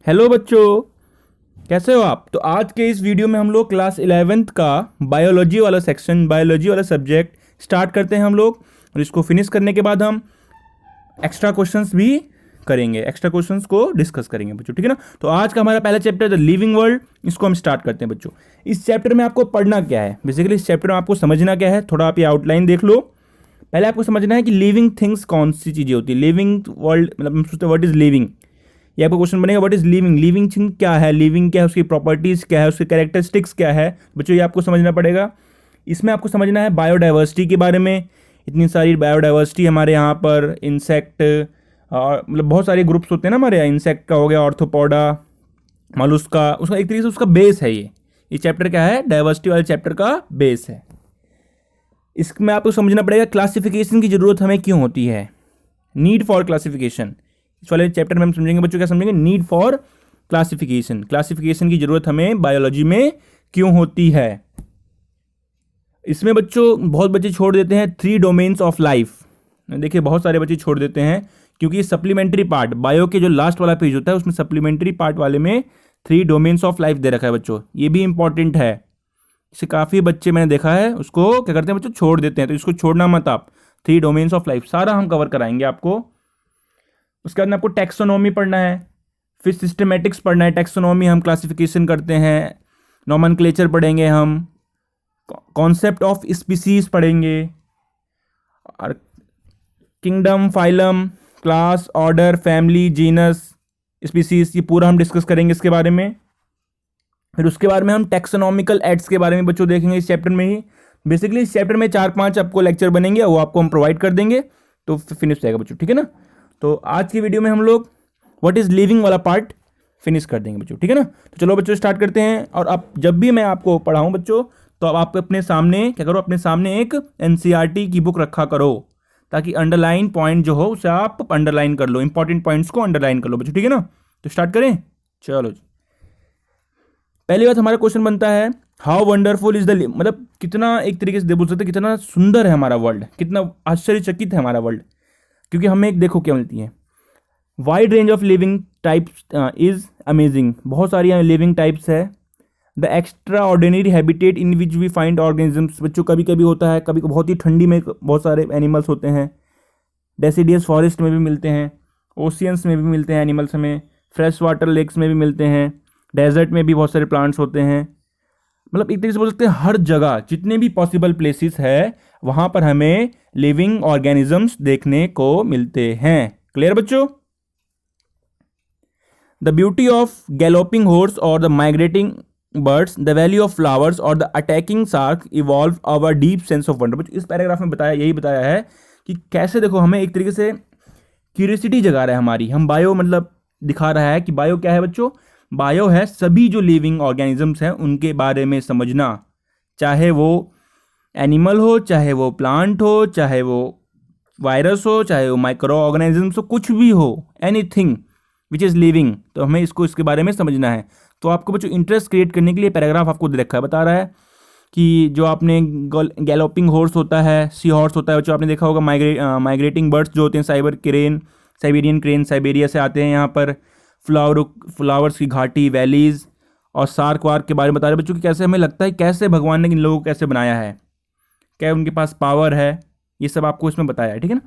Hello बच्चों, कैसे हो आप। तो आज के इस वीडियो में हम लोग क्लास 11th का बायोलॉजी वाला सेक्शन, बायोलॉजी वाला सब्जेक्ट स्टार्ट करते हैं हम लोग। और इसको फिनिश करने के बाद हम एक्स्ट्रा क्वेश्चंस भी करेंगे, एक्स्ट्रा क्वेश्चंस को डिस्कस करेंगे बच्चों, ठीक है ना। तो आज का हमारा पहला चैप्टर द लिविंग वर्ल्ड, इसको हम स्टार्ट करते हैं बच्चों। इस चैप्टर में आपको पढ़ना क्या है, बेसिकली इस चैप्टर में आपको समझना क्या है, थोड़ा आप ये आउटलाइन देख लो। पहले आपको समझना है कि लिविंग थिंग्स कौन सी चीज़ें होती है। लिविंग वर्ल्ड मतलब हम सोचते हैं व्हाट इज लिविंग, ये आपका क्वेश्चन बनेगा। What is living, living thing क्या है, लिविंग क्या है, उसकी प्रॉपर्टीज़ क्या है, उसके कैरेक्टरिस्टिक्स क्या है बच्चों, ये आपको समझना पड़ेगा। इसमें आपको समझना है बायोडाइवर्सिटी के बारे में। इतनी सारी बायोडाइवर्सिटी हमारे यहाँ पर, इंसेक्ट और मतलब बहुत सारे ग्रुप्स होते हैं ना हमारे यहाँ। इंसेक्ट का हो गया ऑर्थोपोडा, मॉलुस्का, उसका एक तरीके से उसका बेस है ये चैप्टर क्या है, डाइवर्सिटी वाले चैप्टर का बेस है। इसमें आपको समझना पड़ेगा क्लासिफिकेशन की ज़रूरत हमें क्यों होती है, नीड फॉर क्लासिफिकेशन। इस वाले चैप्टर में हम समझेंगे बच्चों, क्या समझेंगे, नीड फॉर क्लासिफिकेशन, क्लासिफिकेशन की जरूरत हमें बायोलॉजी में क्यों होती है। इसमें बच्चों बहुत बच्चे छोड़ देते हैं 3 डोमेन्स ऑफ लाइफ। देखिए बहुत सारे बच्चे छोड़ देते हैं क्योंकि सप्लीमेंट्री पार्ट बायो के जो लास्ट वाला पेज होता है उसमें सप्लीमेंट्री पार्ट वाले में 3 डोमेन्स ऑफ लाइफ दे रखा है बच्चों। ये भी इंपॉर्टेंट है, इसे काफ़ी बच्चे मैंने देखा है उसको क्या करते हैं बच्चों, छोड़ देते हैं। तो इसको छोड़ना मत आप, 3 डोमेन्स ऑफ लाइफ सारा हम कवर कराएंगे आपको। उसके बाद में आपको टैक्सोनॉमी पढ़ना है, फिर सिस्टमेटिक्स पढ़ना है। टैक्सोनॉमी हम क्लासिफिकेशन करते हैं, नॉमेनक्लेचर पढ़ेंगे, हम कॉन्सेप्ट ऑफ स्पीसीज पढ़ेंगे, और kingdom, phylum, class, order, family, genus, species, ये पूरा हम डिस्कस करेंगे इसके बारे में। फिर उसके बाद में हम टैक्सोनॉमिकल एड्स के बारे में बच्चों देखेंगे इस चैप्टर में ही। बेसिकली इस चैप्टर में 4-5 आपको लेक्चर बनेंगे, वो आपको हम प्रोवाइड कर देंगे, तो फिनिश जाएगा बच्चों, ठीक है ना। तो आज की वीडियो में हम लोग व्हाट इज लिविंग वाला पार्ट फिनिश कर देंगे बच्चों, ठीक है ना। तो चलो बच्चों स्टार्ट करते हैं। और अब जब भी मैं आपको पढ़ाऊं बच्चों, तो अब आप अपने सामने क्या करो, अपने सामने एक एनसीईआरटी की बुक रखा करो, ताकि अंडरलाइन पॉइंट जो हो उसे आप अंडरलाइन कर लो, इंपॉर्टेंट पॉइंट्स को अंडरलाइन कर लो बच्चों, ठीक है ना। तो स्टार्ट करें, चलो जी। पहली बात हमारा क्वेश्चन बनता है, हाउ वंडरफुल इज द, मतलब कितना एक तरीके से बोल सकते हैं कितना सुंदर है हमारा वर्ल्ड, कितना आश्चर्यचकित है हमारा वर्ल्ड। क्योंकि हमें एक देखो क्या मिलती है, wide range of living types is amazing, बहुत सारी लिविंग टाइप्स है। The extraordinary habitat in which we find organisms, बच्चों कभी कभी होता है, कभी बहुत ही ठंडी में बहुत सारे एनिमल्स होते हैं, डेसिडियस फॉरेस्ट में भी मिलते हैं, ओशियंस में भी मिलते हैं एनिमल्स हमें, फ्रेश वाटर लेक्स में भी मिलते हैं, डेजर्ट में भी बहुत सारे प्लांट्स होते हैं। मतलब एक तरीके से बोल सकते हैं हर जगह जितने भी पॉसिबल प्लेसेस है वहाँ पर हमें लिविंग ऑर्गेनिजम्स देखने को मिलते हैं। क्लियर बच्चों। The beauty of galloping horse और the migrating birds, the value of flowers और the attacking shark evolve our deep sense of wonder. इस पैराग्राफ में बताया, यही बताया है कि कैसे देखो हमें एक तरीके से क्यूरियोसिटी जगा रहा है हमारी, हम बायो मतलब दिखा रहा है कि बायो क्या है बच्चों, बायो है सभी जो लिविंग ऑर्गेनिजम्स हैं उनके बारे में समझना, चाहे वो एनिमल हो, चाहे वो प्लांट हो, चाहे वो वायरस हो, चाहे वो माइक्रो ऑर्गेनिजम्स हो, कुछ भी हो, एनीथिंग विच इज़ लिविंग, तो हमें इसको इसके बारे में समझना है। तो आपको बच्चों इंटरेस्ट क्रिएट करने के लिए पैराग्राफ आपको दे रखा है, बता रहा है कि जो आपने गैलोपिंग हॉर्स होता है, सी हॉर्स होता है बच्चों, आपने देखा होगा, माइग्रेटिंग बर्ड्स जो होते हैं, साइबेरियन क्रेन साइबेरिया से आते हैं यहाँ पर, फ्लावर्स की घाटी, वैलीज, और सार्क वार्क के बारे में बता रहे बच्चों कि कैसे हमें लगता है कैसे भगवान ने इन लोगों को कैसे बनाया है, क्या उनके पास पावर है, ये सब आपको इसमें बताया है, ठीक है ना।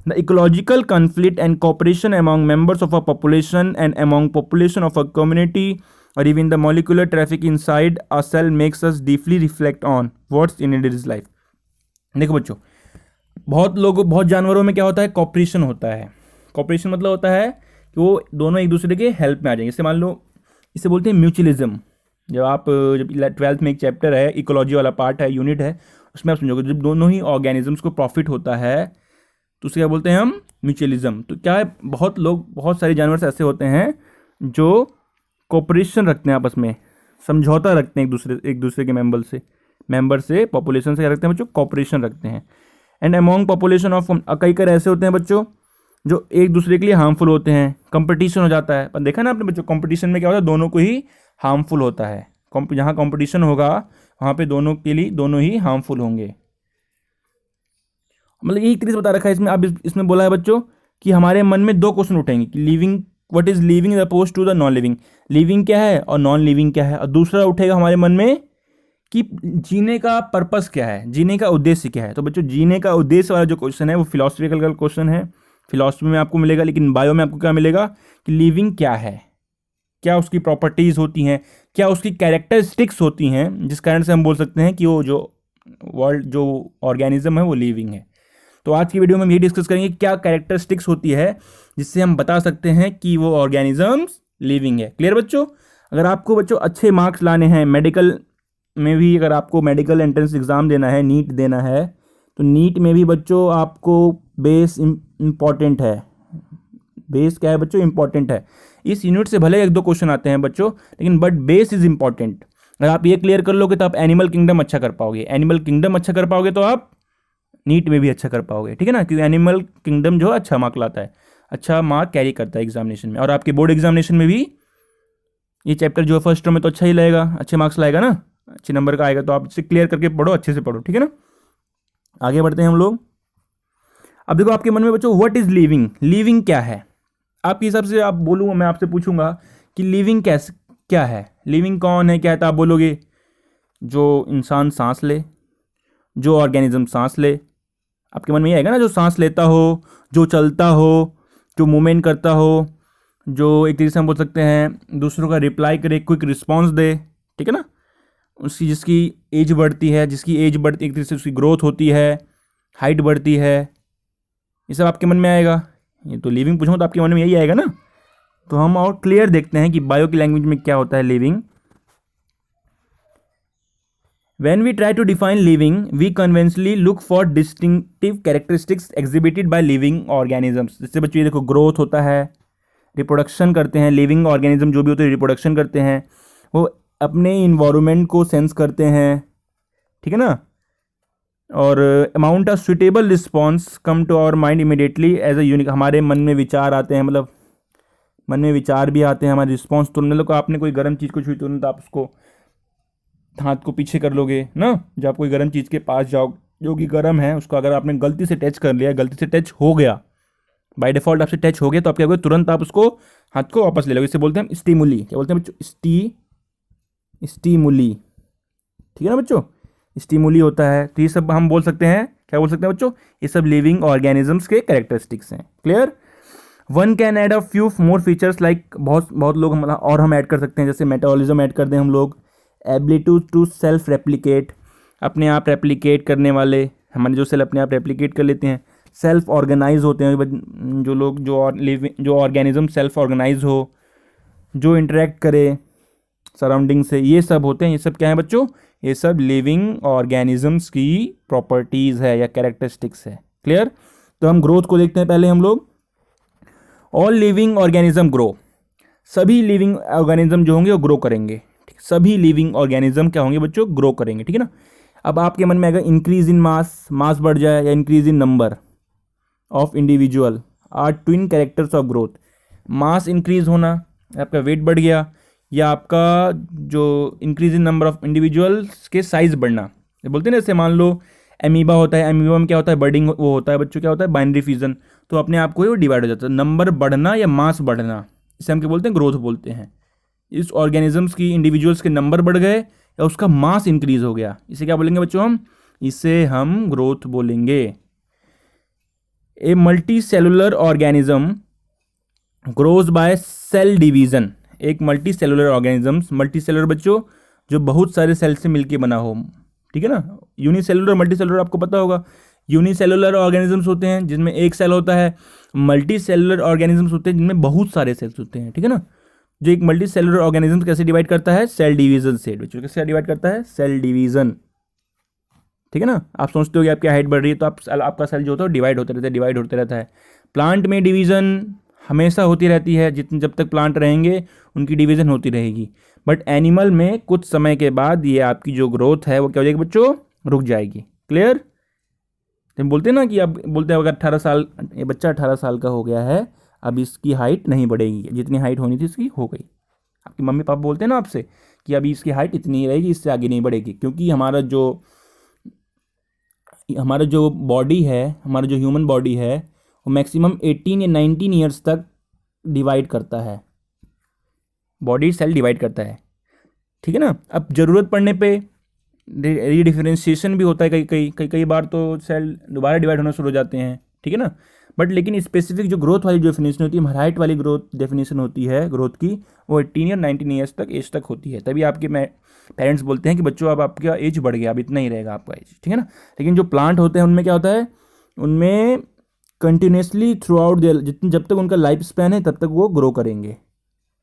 The ecological conflict and cooperation among members of a population and among population of a community और even the molecular traffic inside a cell makes us deeply reflect on what's in it is life. देखो बच्चों, बहुत जानवरों में क्या होता है, corporation होता है। कॉपरेशन मतलब होता है कि वो दोनों एक दूसरे के हेल्प में आ जाएंगे। जैसे मान लो, इसे बोलते हैं म्यूचुअलिज्म। जब 12th में एक चैप्टर है, इकोलॉजी वाला पार्ट है, यूनिट है, उसमें आप समझोगे जब दोनों ही ऑर्गेनिजम्स को प्रॉफिट होता है तो उसे क्या बोलते हैं हम, म्यूचुअलिज्म। तो क्या है, बहुत सारे जानवर ऐसे होते हैं जो कोऑपरेशन रखते हैं, आपस में समझौता रखते हैं एक दूसरे के मेंबर से पॉपुलेशन से क्या रखते हैं बच्चों, कोऑपरेशन रखते हैं। एंड अमॉन्ग पॉपुलेशन ऑफ, कई ऐसे होते हैं बच्चों जो एक दूसरे के लिए हार्मफुल होते हैं, कंपटीशन हो जाता है। पर देखा ना आपने बच्चों, कंपटीशन में क्या होता है, दोनों को ही हार्मफुल होता है। जहाँ कंपटीशन होगा वहाँ पे दोनों के लिए दोनों ही हार्मफुल होंगे। मतलब यही तरीके से बता रखा है इसमें। अब इसमें बोला है बच्चों कि हमारे मन में 2 क्वेश्चन उठेंगे कि living what is living oppose to the non living, living क्या है और नॉन लिविंग क्या है। और दूसरा उठेगा हमारे मन में कि जीने का पर्पस क्या है, जीने का उद्देश्य क्या है। तो बच्चों जीने का उद्देश्य वाला जो क्वेश्चन है वो फिलोसफिकल का क्वेश्चन है, फिलोसफी में आपको मिलेगा। लेकिन बायो में आपको क्या मिलेगा कि लिविंग क्या है, क्या उसकी प्रॉपर्टीज़ होती हैं, क्या उसकी कैरेक्टरिस्टिक्स होती हैं, जिस कारण से हम बोल सकते हैं कि वो जो वर्ल्ड जो ऑर्गेनिज्म है वो लिविंग है। तो आज की वीडियो में हम ये डिस्कस करेंगे क्या कैरेक्टरिस्टिक्स होती है जिससे हम बता सकते हैं कि वो ऑर्गेनिजम्स लिविंग है। क्लियर बच्चों। अगर आपको बच्चों अच्छे मार्क्स लाने हैं मेडिकल में भी, अगर आपको मेडिकल एंट्रेंस एग्ज़ाम देना है, नीट देना है, तो नीट में भी बच्चों आपको बेस इम्पॉर्टेंट है। बेस क्या है बच्चों, इम्पॉर्टेंट है। इस यूनिट से भले एक दो क्वेश्चन आते हैं बच्चों, लेकिन बट बेस इज इम्पॉर्टेंट। अगर आप ये क्लियर कर लोगे तो आप एनिमल किंगडम अच्छा कर पाओगे, एनिमल किंगडम अच्छा कर पाओगे तो आप नीट में भी अच्छा कर पाओगे, ठीक है ना। क्योंकि एनिमल किंगडम जो अच्छा मार्क लाता है, अच्छा मार्क कैरी करता है एग्जामिनेशन में। और आपके बोर्ड एग्जामिनेशन में भी ये चैप्टर जो है फर्स्ट टर्म में तो अच्छा ही लाएगा, अच्छे मार्क्स लाएगा ना, अच्छे नंबर का आएगा। तो आप इसे क्लियर करके पढ़ो, अच्छे से पढ़ो, ठीक है ना। आगे बढ़ते हैं हम लोग। अब देखो आपके मन में बच्चों व्हाट इज लिविंग, लिविंग क्या है। आपके हिसाब से आप बोलूँगा, मैं आपसे पूछूंगा कि लिविंग कैसे क्या है, लिविंग कौन है, क्या है, तो आप बोलोगे जो इंसान सांस ले, जो ऑर्गेनिज्म सांस ले। आपके मन में ये आएगा ना, जो सांस लेता हो, जो चलता हो, जो मूवमेंट करता हो, जो एक तरीके से हम बोल सकते हैं दूसरों का रिप्लाई करे, क्विक रिस्पॉन्स दे, ठीक है ना। उसकी जिसकी एज बढ़ती है, जिसकी एज बढ़ती, एक तरीके से उसकी ग्रोथ होती है, हाइट बढ़ती है, ये सब आपके मन में आएगा। ये तो लिविंग पूछूँ तो आपके मन में यही आएगा ना। तो हम और क्लियर देखते हैं कि बायो की लैंग्वेज में क्या होता है living. When we try to define living, we conventionally look for distinctive characteristics exhibited by living organisms. जैसे बच्चों ये देखो ग्रोथ होता है, रिप्रोडक्शन करते हैं, लिविंग ऑर्गेनिज्म जो भी होते हैं रिप्रोडक्शन करते हैं, वो अपने इन्वायरमेंट को सेंस करते हैं, ठीक है ना। और amount of suitable response come to our mind immediately as a unique, हमारे मन में विचार आते हैं, मतलब मन में विचार भी आते हैं, हमारे रिस्पॉन्स तुरंत, मतलब आपने कोई गर्म चीज़ को छुई तुरंत आप उसको हाथ को पीछे कर लोगे ना। जब आप कोई गर्म चीज़ के पास जाओ जो कि गर्म है, उसको अगर आपने गलती से टच कर लिया, गलती से टच हो गया, बाय डिफ़ॉल्ट आपसे टच हो गया, तो आप क्या करोगे, तुरंत आप उसको हाथ को वापस ले लोगे। इसे बोलते हैं हम स्टीमुली। क्या बोलते हैं बच्चों, स्टीमुली, ठीक है ना बच्चों, स्टीमुली होता है। तो ये सब हम बोल सकते हैं, क्या बोल सकते हैं बच्चों, ये सब लिविंग ऑर्गेनिजम्स के कैरेक्टरिस्टिक्स हैं। Clear. One can add a few more features like, बहुत लोग हम और हम ऐड कर सकते हैं, जैसे मेटाबॉलिज्म ऐड कर दें हम लोग, एबिलिटी टू सेल्फ रेप्लिकेट, अपने आप रेप्लिकेट करने वाले, हमारे जो सेल अपने आप रेप्लिकेट कर लेते हैं, सेल्फ ऑर्गेनाइज होते हैं जो लोग, जो ऑर्गेनिज्म सेल्फ ऑर्गेनाइज हो, जो इंटरेक्ट करे सराउंडिंग से, ये सब होते हैं। ये सब क्या है बच्चों, ये सब लिविंग ऑर्गेनिजम्स की प्रॉपर्टीज़ है या कैरेक्टरिस्टिक्स है। क्लियर। तो हम ग्रोथ को देखते हैं पहले हम लोग। ऑल लिविंग ऑर्गेनिज्म ग्रो, सभी लिविंग ऑर्गेनिज्म जो होंगे वो ग्रो करेंगे, सभी लिविंग ऑर्गेनिज्म क्या होंगे बच्चों, ग्रो करेंगे, ठीक है ना। अब आपके मन में आएगा इंक्रीज इन मास, मास बढ़ जाए, या increase in number of individual are twin characters of growth. Mass increase होना, आपका वेट बढ़ गया, या आपका जो increase in number of individuals के साइज बढ़ना। ये बोलते हैं ना, जैसे मान लो एमीबा होता है, एमीबा में क्या होता है, बर्डिंग वो होता है बच्चों, क्या होता है, बाइनरी फ्यूजन, तो अपने आप को वो डिवाइड हो जाता है। नंबर बढ़ना या मास बढ़ना, इसे हम क्या बोलते हैं, ग्रोथ बोलते हैं। इस ऑर्गेनिजम्स की इंडिविजुअल्स के नंबर बढ़ गए या उसका मास इंक्रीज हो गया, इसे क्या बोलेंगे बच्चों हम, इसे हम ग्रोथ बोलेंगे। A multi cellular organism grows by cell division, एक multi cellular organisms, multi cellular बच्चों जो बहुत सारे सेल से मिलके बना हो, ठीक है ना। यूनिसेलुलर मल्टी सेलुलर आपको पता होगा, यूनिसेलुलर ऑर्गेनिजम्स होते हैं जिनमें एक सेल होता है, मल्टी सेलुलर ऑर्गेनिजम्स होते हैं जिनमें बहुत सारे सेल्स होते हैं, ठीक है ना। जो एक मल्टी सेलुलर ऑर्गेनिज्म कैसे डिवाइड करता है, सेल डिवीजन से। बच्चों कैसे डिवाइड करता है, सेल डिवीजन, ठीक है ना। आप सोचते हो कि आपकी हाइट बढ़ रही है तो आपका सेल जो होता है डिवाइड होते रहता है, डिवाइड होते रहता है। प्लांट में डिवीजन हमेशा होती रहती है, जब तक प्लांट रहेंगे उनकी डिवीजन होती रहेगी। बट एनिमल में कुछ समय के बाद ये आपकी जो ग्रोथ है वो क्या हो जाएगी बच्चों, रुक जाएगी। क्लियर। तो बोलते हैं ना कि अब बोलते हैं अगर 18 साल, ये बच्चा 18 साल का हो गया है, अब इसकी हाइट नहीं बढ़ेगी, जितनी हाइट होनी थी इसकी हो गई। आपकी मम्मी पापा बोलते हैं ना आपसे कि अभी इसकी हाइट इतनी ही रहेगी, इससे आगे नहीं बढ़ेगी, क्योंकि हमारा जो बॉडी है, हमारा जो ह्यूमन बॉडी है, वो मैक्सिमम 18 या 19 ईयर्स तक डिवाइड करता है, बॉडी सेल डिवाइड करता है, ठीक है ना। अब ज़रूरत पड़ने पे रीडिफरेंशिएशन भी होता है, कई बार तो सेल दोबारा डिवाइड होना शुरू हो जाते हैं, ठीक है ना। बट लेकिन स्पेसिफिक जो ग्रोथ वाली डेफिनेशन होती है, हाइट वाली ग्रोथ डेफिनेशन होती है ग्रोथ की, वो 18 या 19 ईयर्स तक एज तक होती है। तभी आपके पेरेंट्स बोलते हैं कि बच्चों अब आपका एज बढ़ गया, अब इतना ही रहेगा आपका एज, ठीक है ना। लेकिन जो प्लांट होते हैं उनमें क्या होता है, उनमें कंटिन्यूसली थ्रू आउट जितनी जब तक उनका लाइफ स्पैन है तब तक वो ग्रो करेंगे,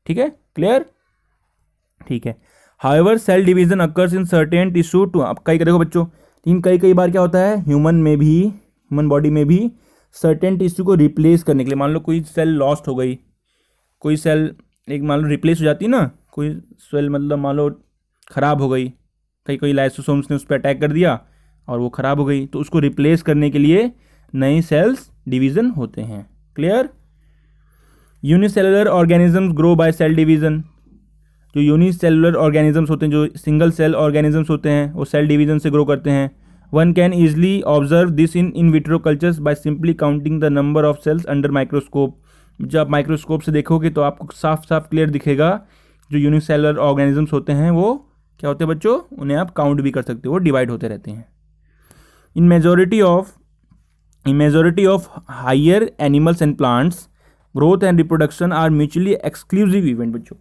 ठीक है, क्लियर, ठीक है। However cell division occurs in certain tissue to, अब कई देखो बच्चों, लेकिन कई बार क्या होता है ह्यूमन बॉडी में भी सर्टेन टिश्यू को रिप्लेस करने के लिए, मान लो कोई सेल लॉस्ट हो गई, कोई सेल एक मान लो रिप्लेस हो जाती है ना, कोई सेल मतलब मान लो ख़राब हो गई, कई लाइसोसोम्स ने उस पर अटैक कर दिया और वो ख़राब हो गई, तो उसको रिप्लेस करने के लिए नए सेल्स डिवीज़न होते हैं, clear. Unicellular organisms grow by cell division, जो यूनिसेलुलर ऑर्गेनिजम्स होते हैं, जो सिंगल सेल ऑर्गेनिजम्स होते हैं, वो सेल डिवीज़न से ग्रो करते हैं। One can easily observe this in vitro cultures by simply counting the number of sales under microscope. जब आप माइक्रोस्कोप से देखोगे तो आपको साफ साफ क्लियर दिखेगा, जो यूनिसेलुलर ऑर्गेनिजम्स होते हैं वो क्या होते हैं बच्चों, उन्हें आप काउंट भी कर सकते हो, वो डिवाइड होते रहते हैं। In majority of higher animals and plants growth and reproduction are mutually exclusive event बच्चों।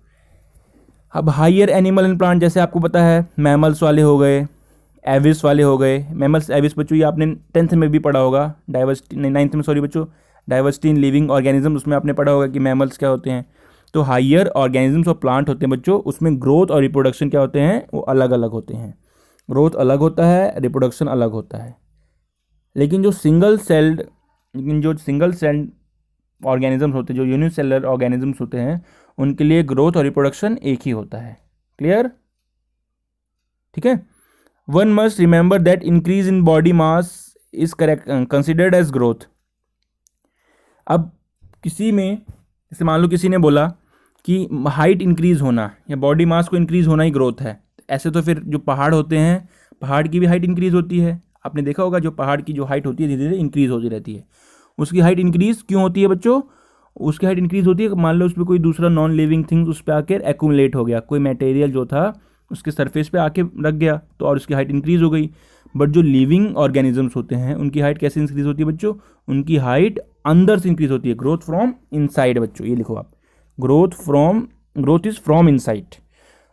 अब हायर एनिमल एंड प्लांट जैसे आपको पता है, मैमल्स वाले हो गए, एविस वाले हो गए। मैमल्स एविस बच्चों ये आपने 10th में भी पढ़ा होगा, नाइन्थ में सॉरी बच्चों, डाइवर्सिटी इन लिविंग ऑर्गेनिज्म, उसमें आपने पढ़ा होगा कि मैमल्स क्या होते हैं। तो हायर ऑर्गेनिजम्स और प्लांट होते हैं बच्चों, उसमें ग्रोथ और रिप्रोडक्शन क्या होते हैं, वो अलग अलग होते हैं। ग्रोथ अलग होता है, रिप्रोडक्शन अलग होता है। लेकिन जो सिंगल सेल्ड ऑर्गेनिजम्स होते हैं, जो यूनिसेलुलर ऑर्गेनिजम्स होते हैं, उनके लिए ग्रोथ और रिप्रोडक्शन एक ही होता है, क्लियर, ठीक है। One must remember that increase in body mass is considered as growth. अब किसी में जैसे मान लो किसी ने बोला कि हाइट इंक्रीज होना या बॉडी मास को इंक्रीज होना ही ग्रोथ है, ऐसे तो फिर जो पहाड़ होते हैं, पहाड़ की भी हाइट इंक्रीज होती है। आपने देखा होगा जो पहाड़ की जो हाइट होती है धीरे धीरे इंक्रीज होती रहती है। उसकी हाइट इंक्रीज क्यों होती है बच्चों, उसकी हाइट इंक्रीज होती है, मान लो उस पर कोई दूसरा नॉन लिविंग थिंग्स उस पर आकर एक्यूमुलेट हो गया, कोई मटेरियल जो था उसके सरफेस पे आके रख गया तो और उसकी हाइट इंक्रीज हो गई। बट जो लिविंग ऑर्गेनिजम्स होते हैं उनकी हाइट कैसे इंक्रीज होती है बच्चों, उनकी हाइट अंदर से इंक्रीज होती है, ग्रोथ फ्रॉम इनसाइड बच्चों, ये लिखो आप, ग्रोथ इज फ्रॉम इनसाइड।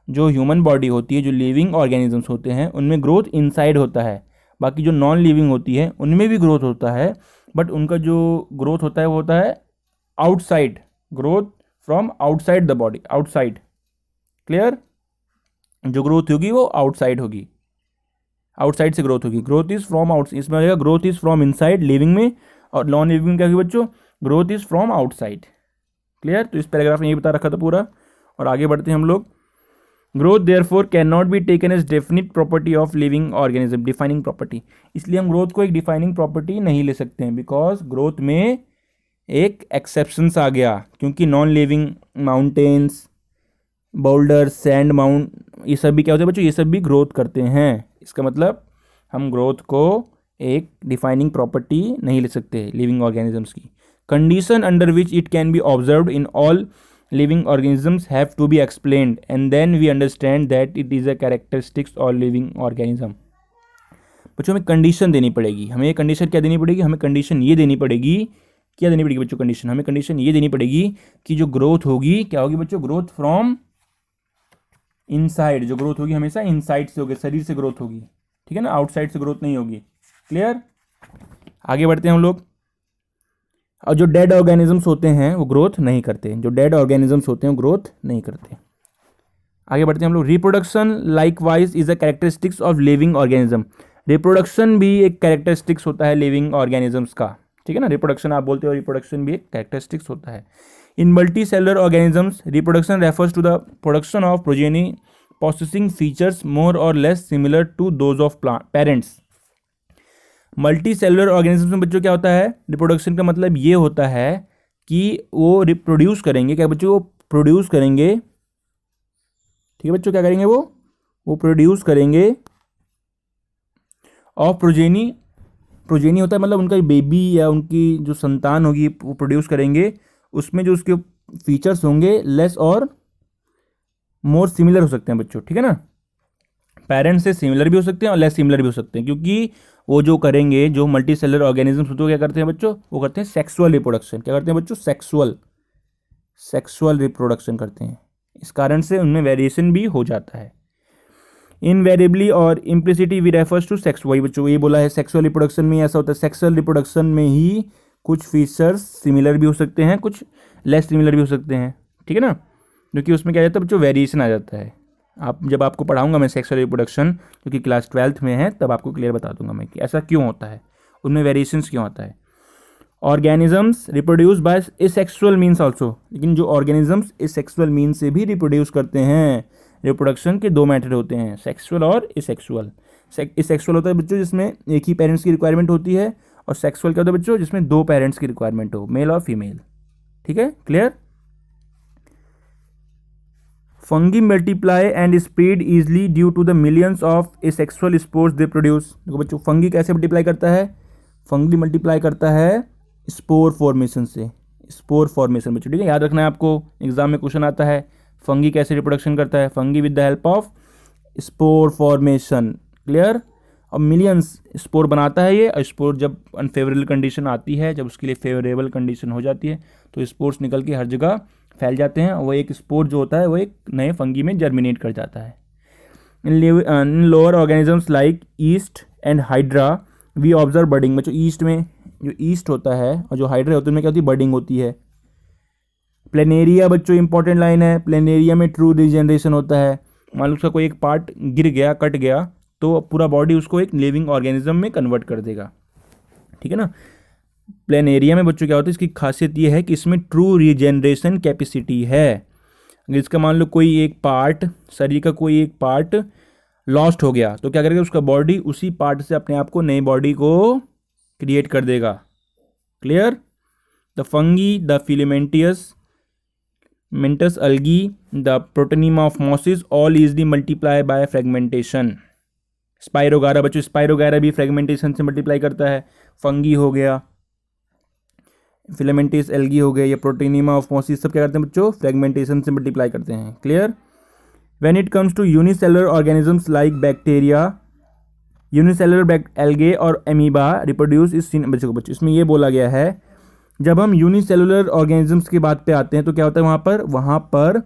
जो ह्यूमन बॉडी होती है, जो लिविंग ऑर्गेनिजम्स होते हैं, उनमें ग्रोथ इनसाइड होता है। बाकी जो नॉन लिविंग होती है उनमें भी ग्रोथ होता है, बट उनका जो ग्रोथ होता है वो होता है outside, growth from outside the body, outside, clear. जो ग्रोथ होगी वो आउटसाइड होगी, आउटसाइड से ग्रोथ होगी। ग्रोथ इज फ्रॉम आउट, इसमें आएगा growth is from inside living में, और नॉन लिविंग में क्या होगी बच्चों, growth is from outside, clear. तो इस पैराग्राफ में ये बता रखा था पूरा, और आगे बढ़ते हैं हम लोग। Growth therefore can not be taken as definite property of living organism, defining property, इसलिए हम ग्रोथ को एक डिफाइनिंग प्रॉपर्टी नहीं ले सकते हैं, बिकॉज ग्रोथ में एक एक्सेप्शंस आ गया, क्योंकि non living mountains, boulder, sand mount, ये सब भी क्या होते हैं बच्चों, ये सब भी ग्रोथ करते हैं। इसका मतलब हम ग्रोथ को एक डिफाइनिंग प्रॉपर्टी नहीं ले सकते लिविंग ऑर्गेनिजम्स की। Condition under which it can be observed in all living organisms have to be explained and then we understand that it is a characteristics of living organism. बच्चों हमें condition देनी पड़ेगी, हमें ये कंडीशन क्या देनी पड़ेगी, हमें कंडीशन ये देनी पड़ेगी, क्या देनी पड़ेगी बच्चों कंडीशन, हमें कंडीशन ये देनी पड़ेगी कि जो ग्रोथ होगी क्या होगी बच्चों, ग्रोथ फ्रॉम इनसाइड, जो ग्रोथ होगी हमेशा इनसाइड से होगी, शरीर से ग्रोथ होगी, ठीक है ना, आउटसाइड से ग्रोथ नहीं होगी, क्लियर। आगे बढ़ते हैं हम लोग। और जो डेड ऑर्गेनिजम्स होते हैं वो ग्रोथ नहीं करते, जो डेड ऑर्गेनिजम्स होते हैं वो ग्रोथ नहीं करते। आगे बढ़ते हैं हम लोग। Reproduction likewise is a characteristics of living organism, reproduction भी एक कैरेक्टरिस्टिक्स होता है लिविंग ऑर्गेनिजम्स का, ठीक है ना, रिप्रोडक्शन आप बोलते हो, रिप्रोडक्शन भी एक कैरेक्टरिस्टिक्स होता है। In multicellular organisms, reproduction refers to the production of progeny possessing features more or less similar to those of parents. Multicellular organism में बच्चों क्या होता है, रिप्रोडक्शन का मतलब ये होता है कि वो रिप्रोड्यूस करेंगे, क्या बच्चों, वो प्रोड्यूस करेंगे, ठीक है बच्चों, क्या करेंगे वो प्रोड्यूस करेंगे ऑफ प्रोजेनी, प्रोजेनी होता है मतलब उनका बेबी या उनकी जो संतान होगी वो प्रोड्यूस करेंगे, उसमें जो उसके फीचर्स होंगे लेस और मोर सिमिलर हो सकते हैं बच्चों, ठीक है ना। पेरेंट्स से सिमिलर भी हो सकते हैं और लेस सिमिलर भी हो सकते हैं, क्योंकि वो जो करेंगे, जो मल्टी सेलुलर ऑर्गेनिज्म होते हैं, क्या करते हैं बच्चों, वो करते हैं सेक्सुअल रिप्रोडक्शन। क्या करते हैं बच्चों, सेक्सुअल रिप्रोडक्शन करते हैं। इस कारण से उनमें वेरिएशन भी हो जाता है। इनवेरिएबली और इम्प्लिसिटी वी रेफर्स टू सेक्स, वही बच्चों ये बोला है, सेक्सुअल रिप्रोडक्शन में ऐसा होता है, सेक्सुअल रिप्रोडक्शन में ही कुछ फीचर्स सिमिलर भी हो सकते हैं, कुछ लेस सिमिलर भी हो सकते हैं, ठीक है ना, क्योंकि उसमें क्या जाता है बच्चों, वेरिएशन आ जाता है। जब आपको पढ़ाऊंगा मैं सेक्सुअल रिप्रोडक्शन, क्योंकि क्लास 12th में है, तब आपको क्लियर बता दूंगा मैं कि ऐसा क्यों होता है, उनमें वेरिएशंस क्यों आता है। Organisms reproduce by asexual means also, लेकिन जो ऑर्गेनिजम्स एसेक्सुअल मीन्स से भी रिप्रोड्यूस करते हैं। रिप्रोडक्शन के दो मेथड होते हैं, सेक्सुअल और एसेक्सुअल। एसेक्सुअल होता है बच्चों जिसमें एक ही पेरेंट्स की रिक्वायरमेंट होती है, और सेक्सुअल क्या होता है बच्चों, जिसमें दो पेरेंट्स की रिक्वायरमेंट हो, मेल और फीमेल, ठीक है, clear. Fungi multiply and spread easily due to the millions of asexual spores they produce. देखो बच्चों, फंगी कैसे मल्टीप्लाई करता है, फंगी मल्टीप्लाई करता है स्पोर फॉर्मेशन से, स्पोर फॉर्मेशन बच्चों, ठीक है, याद रखना है आपको, एग्जाम में क्वेश्चन आता है, फंगी कैसे रिप्रोडक्शन करता है, fungi with the help of spore formation, clear. और मिलियंस स्पोर बनाता है ये, और स्पोर जब अनफेवरेबल कंडीशन आती है, जब उसके लिए फेवरेबल कंडीशन हो जाती है, तो स्पोर्स निकल के हर जगह फैल जाते हैं, और वो एक स्पोर जो होता है वो एक नए फंगी में जर्मिनेट कर जाता है। In lower organisms like yeast and hydra we observe budding. बच्चों ईस्ट में जो ईस्ट होता है और जो हाइड्रा होता है, उनमें क्या होती है, बर्डिंग होती है। प्लेनेरिया बच्चों इंपॉर्टेंट लाइन है, प्लेनेरिया में ट्रू रीजनरेशन होता है। मान लो उसका कोई एक पार्ट गिर गया, कट गया, तो पूरा बॉडी उसको एक लिविंग ऑर्गेनिज्म में कन्वर्ट कर देगा, ठीक है ना। प्लेनेरिया में बच्चों क्या होता है, इसकी खासियत ये है कि इसमें ट्रू रीजनरेशन कैपेसिटी है। अगर इसका मान लो कोई एक पार्ट, शरीर का कोई एक पार्ट लॉस्ट हो गया, तो क्या करेगा, उसका बॉडी उसी पार्ट से अपने आप को नई बॉडी को क्रिएट कर देगा, clear. The fungi, the filamentous मिंटस algae, the protonema of mosses all easily multiply by fragmentation. Spirogyra बच्चों, स्पाइरोगारा भी फ्रेगमेंटेशन से मल्टीप्लाई करता है। फंगी हो गया, फिलामेंटिस एल्गी हो गया, ये प्रोटोनीमा ऑफ मॉसिस सब क्या करते हैं बच्चों, फ्रेगमेंटेशन से मल्टीप्लाई करते हैं, clear. When it comes to unicellular organisms like bacteria, unicellular algae और एमीबा रिप्रोड्यूस इस बच्चों इसमें ये बोला गया है, जब हम यूनिसेलुलर ऑर्गेनिजम्स की बात पे आते हैं तो क्या होता है, वहाँ पर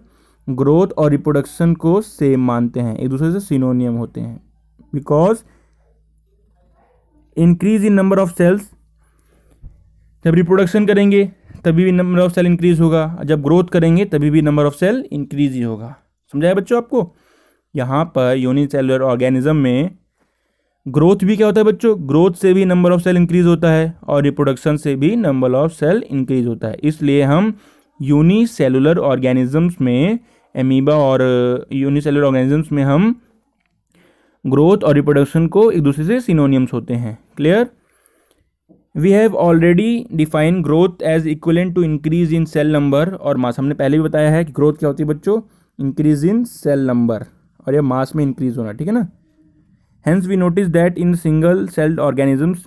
ग्रोथ और रिप्रोडक्शन को सेम मानते हैं, एक दूसरे से सिनोनियम होते हैं। Because increase in number of cells, जब रिप्रोडक्शन करेंगे तभी भी नंबर ऑफ सेल इंक्रीज होगा, जब ग्रोथ करेंगे तभी भी नंबर ऑफ सेल इंक्रीज ही होगा। समझाया बच्चों आपको। यहाँ पर यूनिसेलुलर ऑर्गेनिज्म में ग्रोथ भी क्या होता है बच्चों, ग्रोथ से भी नंबर ऑफ सेल इंक्रीज होता है और रिप्रोडक्शन से भी नंबर ऑफ सेल इंक्रीज होता है। इसलिए हम यूनिसेलुलर ऑर्गेनिजम्स में, एमीबा और यूनिसेलुलर ऑर्गेनिजम्स में हम ग्रोथ और रिप्रोडक्शन को एक दूसरे से सिनोनियम्स होते हैं, clear. We have already define growth as equivalent to increase in cell number और मास। हमने पहले भी बताया है कि ग्रोथ क्या होती है बच्चों, इंक्रीज इन सेल नंबर, और ये मास में इंक्रीज होना, ठीक है ना। Hence we notice that in single celled organisms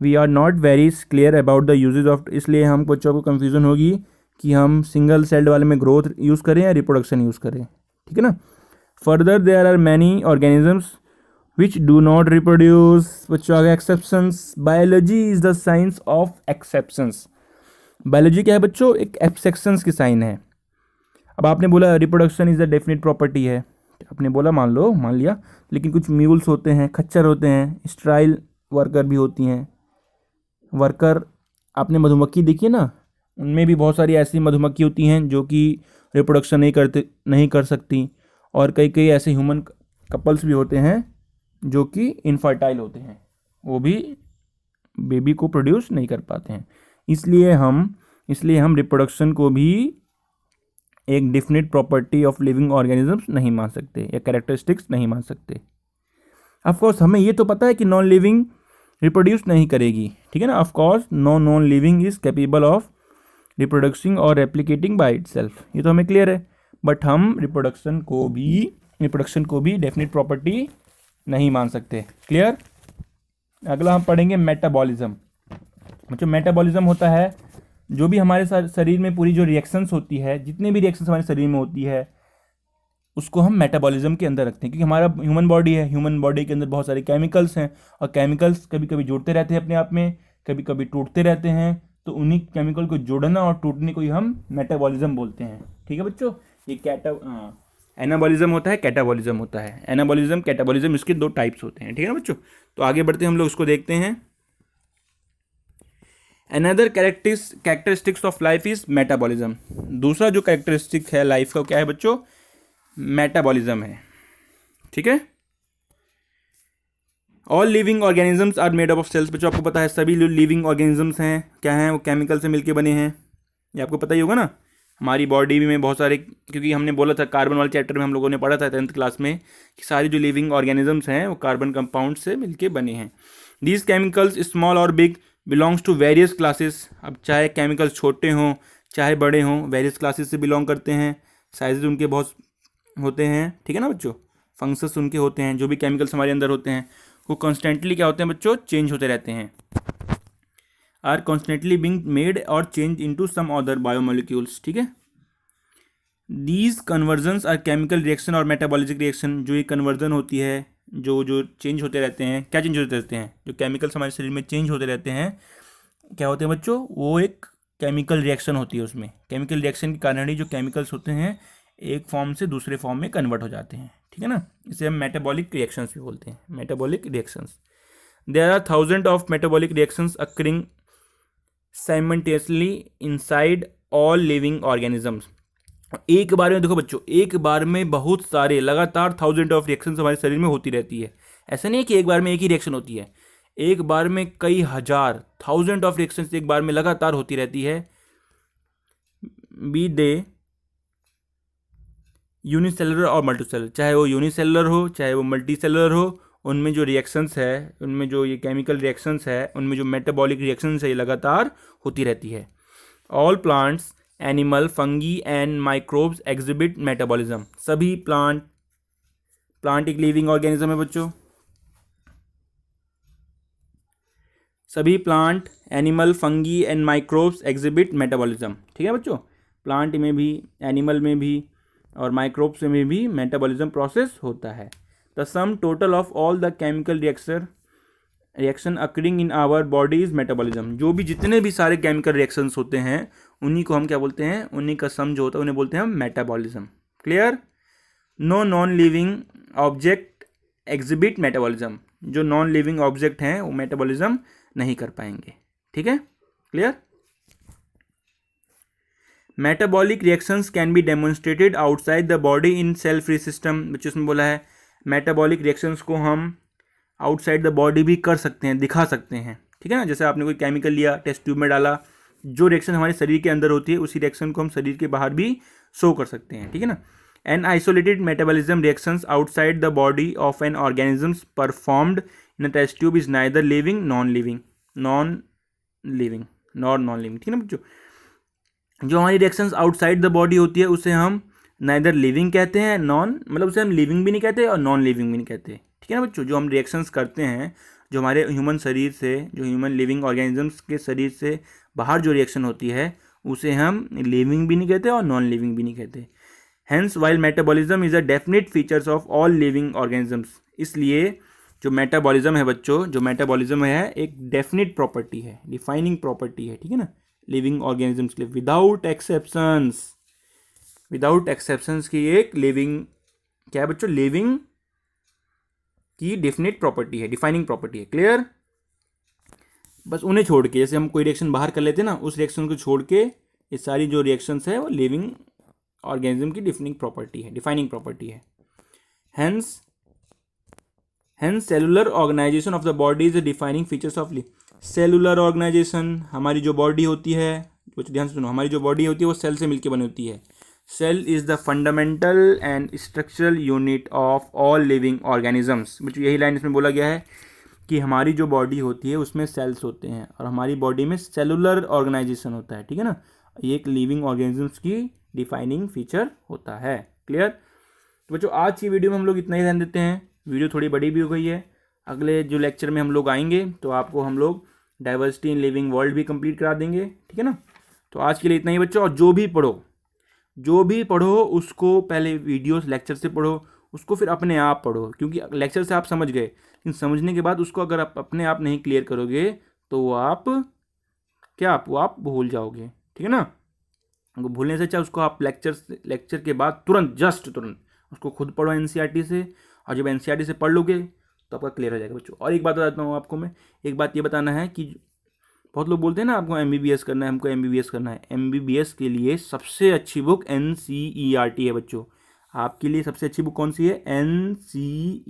we are not very clear about the uses of, इसलिए हम बच्चों को confusion होगी कि हम सिंगल सेल्ड वाले में ग्रोथ यूज़ करें या रिप्रोडक्शन यूज़ करें, ठीक है ना। Further there are many organisms which do not reproduce. बच्चों आगे exceptions, biology is the science of exceptions. Biology क्या है बच्चों, एक एक्सेप्शंस की साइन है। अब आपने बोला reproduction is the definite property है, आपने बोला मान लिया, लेकिन कुछ म्यूल्स होते हैं, खच्चर होते हैं, स्ट्राइल वर्कर भी होती हैं। वर्कर, आपने मधुमक्खी देखी है ना, उनमें भी बहुत सारी ऐसी मधुमक्खी होती हैं जो कि रिप्रोडक्शन नहीं कर सकती, और कई ऐसे ह्यूमन कपल्स भी होते हैं जो कि इनफर्टाइल होते हैं, वो भी बेबी को प्रोड्यूस नहीं कर पाते हैं। इसलिए हम रिप्रोडक्शन को भी एक definite property of living organisms नहीं मान सकते या कैरेक्टरिस्टिक्स नहीं मान सकते। ऑफ कोर्स हमें ये तो पता है कि नॉन लिविंग रिप्रोड्यूस नहीं करेगी, ठीक है ना। Of course non living is capable of reproducing और रेप्लिकेटिंग बाय इटसेल्फ, ये तो हमें क्लियर है। बट हम रिप्रोडक्शन को भी डेफिनेट प्रॉपर्टी नहीं मान सकते, क्लियर। अगला हम पढ़ेंगे मेटाबॉलिज्म। जो मेटाबॉलिज्म होता है जो भी हमारे शरीर में पूरी जो रिएक्शंस होती है, जितने भी रिएक्शंस हमारे शरीर में होती है, उसको हम मेटाबॉलिज्म के अंदर रखते हैं, क्योंकि हमारा ह्यूमन बॉडी है, ह्यूमन बॉडी के अंदर बहुत सारे केमिकल्स हैं, और केमिकल्स कभी कभी जुड़ते रहते हैं अपने आप में, कभी कभी टूटते रहते हैं, तो उन्हीं केमिकल को जोड़ना और टूटने को ही हम मेटाबॉलिज्म बोलते हैं। ठीक है बच्चों, ये एनाबॉलिज्म होता है, कैटाबॉलिज्म होता है। एनाबॉलिज्म, कैटाबॉलिज्म, इसके दो टाइप्स होते हैं। ठीक है ना बच्चों, तो आगे बढ़ते हैं हम लोग उसको देखते हैं। Another characteristics of life is metabolism. दूसरा जो कैरेक्टरिस्टिक है लाइफ का, क्या है बच्चों? मेटाबॉलिज्म है। ठीक है, all living organisms are made up of cells. बच्चों आपको पता है सभी जो लिविंग ऑर्गेनिजम्स हैं क्या हैं, वो केमिकल से मिलके बने हैं, ये आपको पता ही होगा ना। हमारी बॉडी में बहुत सारे, क्योंकि हमने बोला था कार्बन वाले चैप्टर में हम लोगों ने पढ़ा था 10th क्लास में कि सारी जो लिविंग ऑर्गेनिजम्स हैं वो कार्बन कंपाउंड से मिलके बने हैं। दीज केमिकल्स स्मॉल और big belongs to various classes. अब चाहे केमिकल्स छोटे हों चाहे बड़े हों, वेरियस क्लासेस से बिलोंग करते हैं, साइजेज उनके बहुत होते हैं। ठीक है ना बच्चों, फंक्शंस उनके होते हैं, जो भी केमिकल्स हमारे अंदर होते हैं वो कॉन्स्टेंटली क्या होते हैं बच्चों? चेंज होते रहते हैं, आर कॉन्स्टेंटली बीइंग मेड और change into some other biomolecules. ठीक है, these conversions are chemical reaction और मेटाबॉलिक रिएक्शन। जो ये कन्वर्जन होती है, जो जो चेंज होते रहते हैं, क्या चेंज होते रहते हैं? जो केमिकल्स हमारे शरीर में चेंज होते रहते हैं, क्या होते हैं बच्चों? वो एक केमिकल रिएक्शन होती है। उसमें केमिकल रिएक्शन के कारण ही जो केमिकल्स होते हैं एक फॉर्म से दूसरे फॉर्म में कन्वर्ट हो जाते हैं। ठीक है ना, इसे हम मेटाबॉलिक रिएक्शंस भी बोलते हैं, metabolic reactions. There are thousand of metabolic reactions occurring simultaneously inside all living organisms. एक बार में देखो बच्चों, एक बार में बहुत सारे लगातार थाउजेंड ऑफ रिएक्शंस हमारे शरीर में होती रहती है। ऐसा नहीं है कि एक बार में एक ही रिएक्शन होती है, एक बार में कई हजार, थाउजेंड ऑफ रिएक्शंस एक बार में लगातार होती रहती है। बी दे यूनिसेलुलर और मल्टीसेलुलर, चाहे वो यूनिसेलुलर हो चाहे वो मल्टीसेलुलर हो, उनमें जो रिएक्शंस है, उनमें जो ये केमिकल रिएक्शंस है, उनमें जो मेटाबॉलिक रिएक्शंस है, ये लगातार होती रहती है। All plants, animal, fungi and microbes exhibit metabolism. सभी प्लांट एक लिविंग ऑर्गेनिज्म है बच्चों। सभी plant, animal, fungi and microbes exhibit metabolism. ठीक है बच्चों, प्लांट में भी, एनिमल में भी और माइक्रोब्स में भी मेटाबॉलिज्म प्रोसेस होता है। The sum total of all the chemical reaction occurring in our body is metabolism. जो भी जितने भी सारे केमिकल रिएक्शंस होते हैं उन्हीं को हम क्या बोलते हैं? उन्हीं का सम जो होता है उन्हें बोलते हैं हम metabolism. Clear? No non living object exhibit metabolism. जो नॉन लिविंग ऑब्जेक्ट हैं वो मेटाबॉलिज्म नहीं कर पाएंगे। ठीक है, clear? Metabolic reactions can be demonstrated outside the body in cell free system. बच्चों उसमें बोला है मेटाबॉलिक रिएक्शंस को हम आउटसाइड द बॉडी भी कर सकते हैं, दिखा सकते हैं। ठीक है ना, जैसे आपने कोई केमिकल लिया, टेस्ट ट्यूब में डाला, जो रिएक्शन हमारे शरीर के अंदर होती है उसी रिएक्शन को हम शरीर के बाहर भी शो कर सकते हैं। ठीक है ना, an isolated metabolism reactions outside the body of an organism performed in a test tube is neither living non living. ठीक है ना बच्चों, जो हमारी रिएक्शंस आउटसाइड द बॉडी होती है उसे हम नाइदर लिविंग कहते हैं, नॉन, मतलब उसे हम लिविंग भी नहीं कहते और नॉन लिविंग भी नहीं कहते। ठीक है ना बच्चों, जो हम रिएक्शंस करते हैं, जो हमारे ह्यूमन शरीर से, जो ह्यूमन लिविंग ऑर्गेनिजम्स के शरीर से बाहर जो रिएक्शन होती है उसे हम लिविंग भी नहीं कहते और नॉन लिविंग भी नहीं कहते। Hence while metabolism is a definite features of all living organisms. इसलिए जो मेटाबॉलिज्म है बच्चों, जो मेटाबॉलिज्म है एक डेफिनेट प्रॉपर्टी है, डिफाइनिंग प्रॉपर्टी है। ठीक है ना, लिविंग ऑर्गेनिजम्स के लिए विदाउट एक्सेप्शंस की एक लिविंग, क्या है बच्चों? लिविंग की डेफिनेट प्रॉपर्टी है, डिफाइनिंग प्रॉपर्टी है। क्लियर? बस उन्हें छोड़ के, जैसे हम कोई रिएक्शन बाहर कर लेते हैं ना, उस रिएक्शन को छोड़ के ये सारी जो रिएक्शंस है वो लिविंग ऑर्गेनिज्म की डिफाइनिंग प्रॉपर्टी है। Hence cellular organisation of the body is the defining features of cellular organisation. हमारी जो बॉडी होती है, कुछ ध्यान से सुनो, हमारी जो बॉडी होती है वो सेल से मिलकर बनी होती है। Cell is the fundamental and structural unit of all living organisms. बच्चों यही लाइन इसमें बोला गया है कि हमारी जो बॉडी होती है उसमें सेल्स होते हैं और हमारी बॉडी में सेलुलर ऑर्गेनाइजेशन होता है। ठीक है ना, ये एक लिविंग ऑर्गेनिजम्स की डिफाइनिंग फीचर होता है। क्लियर? तो बच्चों आज की वीडियो में हम लोग इतना ही ध्यान देते हैं, वीडियो थोड़ी बड़ी भी हो गई है। अगले जो लेक्चर में हम लोग आएंगे तो आपको हम लोग डाइवर्सिटी इन लिविंग वर्ल्ड भी कंप्लीट करा देंगे। ठीक है ना, तो आज के लिए इतना ही बच्चों। और जो भी पढ़ो उसको पहले वीडियोस लेक्चर से पढ़ो, उसको फिर अपने आप पढ़ो, क्योंकि लेक्चर से आप समझ गए, लेकिन समझने के बाद उसको अगर आप अपने आप नहीं क्लियर करोगे तो वो आप भूल जाओगे, ठीक है ना। भूलने से अच्छा उसको आप लेक्चर के बाद तुरंत उसको खुद पढ़ो एनसीईआरटी से, और जब एनसीईआरटी से पढ़ लोगे तो आपका क्लियर हो जाएगा बच्चों। और एक बात बताता हूँ आपको मैं, एक बात ये बताना है कि बहुत लोग बोलते हैं ना आपको एमबीबीएस करना है, हमको एमबीबीएस करना है। एमबीबीएस के लिए सबसे अच्छी बुक एनसीईआरटी है बच्चों। आपके लिए सबसे अच्छी बुक कौन सी है? एनसीईआरटी।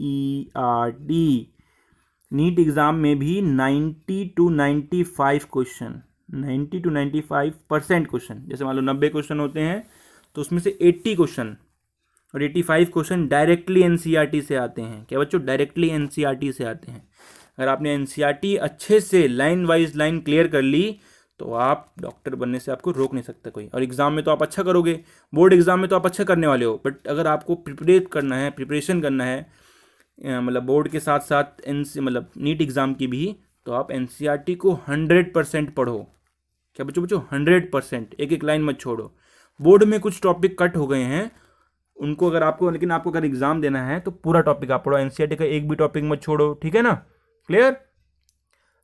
नीट एग्ज़ाम में भी 90 to 95 क्वेश्चन, 90 to 95% क्वेश्चन, जैसे मान लो 90 क्वेश्चन होते हैं तो उसमें से 80 क्वेश्चन और 85 क्वेश्चन डायरेक्टली एनसीईआरटी से आते हैं। क्या बच्चों? डायरेक्टली एनसीईआरटी से आते हैं। अगर आपने एनसीईआरटी अच्छे से लाइन वाइज लाइन क्लियर कर ली तो आप डॉक्टर बनने से आपको रोक नहीं सकता कोई। और एग्ज़ाम में तो आप अच्छा करोगे, बोर्ड एग्ज़ाम में तो आप अच्छा करने वाले हो, बट अगर आपको प्रिपरेशन करना है मतलब बोर्ड के साथ साथ मतलब नीट एग्ज़ाम की भी, तो आप एनसीईआरटी को 100% पढ़ो। क्या बच्चों 100%, एक एक लाइन मत छोड़ो। बोर्ड में कुछ टॉपिक कट हो गए हैं उनको अगर आपको, लेकिन आपको अगर एग्ज़ाम देना है तो पूरा टॉपिक आप पढ़ो, एनसीईआरटी का एक भी टॉपिक मत छोड़ो, ठीक है ना। क्लियर?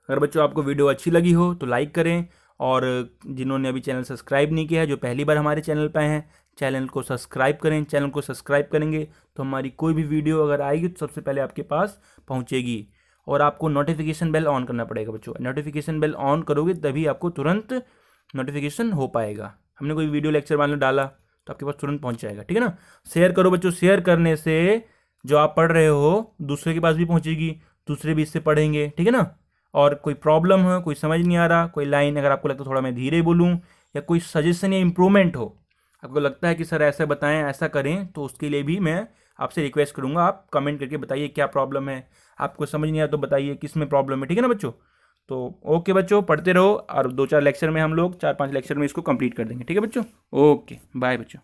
अगर बच्चों आपको वीडियो अच्छी लगी हो तो लाइक करें, और जिन्होंने अभी चैनल सब्सक्राइब नहीं किया है, जो पहली बार हमारे चैनल पर हैं, चैनल को सब्सक्राइब करें। चैनल को सब्सक्राइब करेंगे तो हमारी कोई भी वीडियो अगर आएगी तो सबसे पहले आपके पास पहुंचेगी। और आपको नोटिफिकेशन बेल ऑन करना पड़ेगा बच्चों। नोटिफिकेशन बेल ऑन करोगे तभी आपको तुरंत नोटिफिकेशन हो पाएगा। हमने कोई वीडियो लेक्चर मान लो डाला तो आपके पास तुरंत पहुंच जाएगा, ठीक है ना। शेयर करो बच्चों, शेयर करने से जो आप पढ़ रहे हो दूसरे के पास भी पहुंचेगी, दूसरे भी इससे पढ़ेंगे, ठीक है ना। और कोई प्रॉब्लम हो, कोई समझ नहीं आ रहा, कोई लाइन अगर आपको लगता है थोड़ा मैं धीरे बोलूँ, या कोई सजेशन या इम्प्रूवमेंट हो, आपको लगता है कि सर ऐसा बताएं, ऐसा करें, तो उसके लिए भी मैं आपसे रिक्वेस्ट करूंगा। आप कमेंट करके बताइए क्या प्रॉब्लम है, आपको समझ नहीं आया तो बताइए किस में प्रॉब्लम है, ठीक है ना बच्चों। तो ओके बच्चों, पढ़ते रहो, और 2-4 लेक्चर में हम लोग 4-5 लेक्चर में इसको कंप्लीट कर देंगे, ठीक है बच्चों। ओके बाय बच्चों।